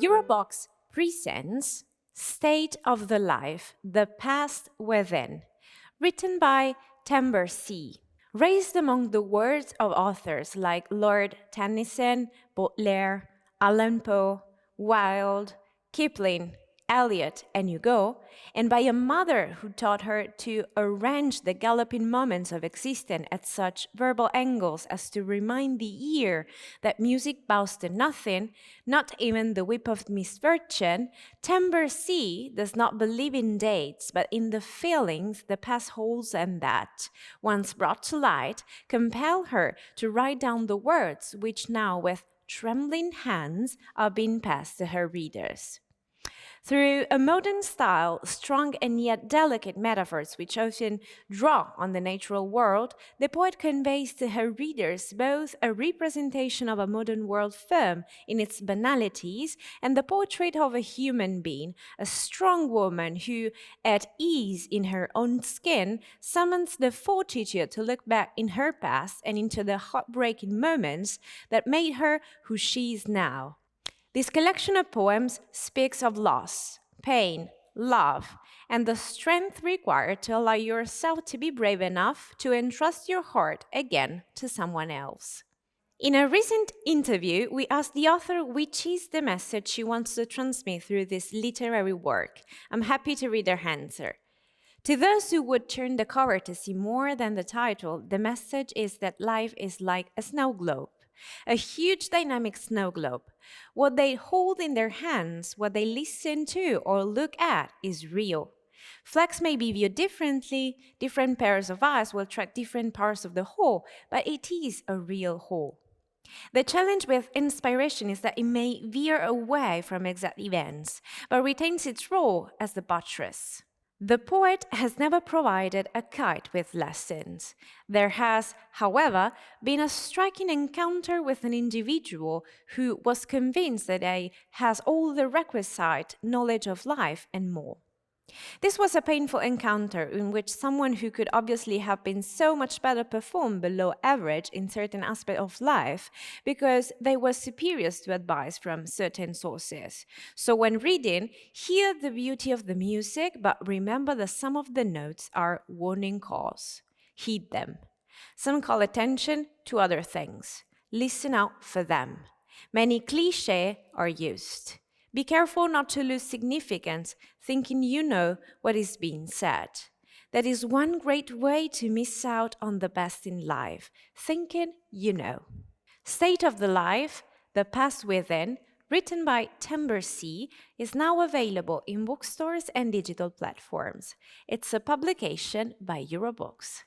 Eurobox presents State of the Life, The Past Within, written by TmbrrSìi. Raised among the words of authors like Lord Tennyson, Baudelaire, Allan Poe, Wilde, Kipling, Eliot, and Hugo, and by a mother who taught her to arrange the galloping moments of existence at such verbal angles as to remind the ear that music bows to nothing, not even the whip of misfortune, TmbrrSìi does not believe in dates, but in the feelings the past holds, and that, once brought to light, compel her to write down the words which now, with trembling hands, are being passed to her readers. Through a modern style, strong and yet delicate metaphors which often draw on the natural world, the poet conveys to her readers both a representation of a modern world firm in its banalities and the portrait of a human being, a strong woman who, at ease in her own skin, summons the fortitude to look back in her past and into the heartbreaking moments that made her who she is now. This collection of poems speaks of loss, pain, love, and the strength required to allow yourself to be brave enough to entrust your heart again to someone else. In a recent interview, we asked the author which is the message she wants to transmit through this literary work. I'm happy to read her answer. To those who would turn the cover to see more than the title, the message is that life is like a snow globe. A huge dynamic snow globe. What they hold in their hands, what they listen to or look at is real. Flecks may be viewed differently, different pairs of eyes will track different parts of the whole, but it is a real whole. The challenge with inspiration is that it may veer away from exact events, but retains its role as the buttress. The poet has never provided a kite with lessons. There has, however, been a striking encounter with an individual who was convinced that he has all the requisite knowledge of life and more. This was a painful encounter in which someone who could obviously have been so much better performed below average in certain aspects of life because they were superior to advice from certain sources. So when reading, hear the beauty of the music, but remember that some of the notes are warning calls. Heed them. Some call attention to other things. Listen out for them. Many clichés are used. Be careful not to lose significance, thinking you know what is being said. That is one great way to miss out on the best in life, thinking you know. State of the Life, The Past Within, written by TmbrrSìi, is now available in bookstores and digital platforms. It's a publication by Eurobox.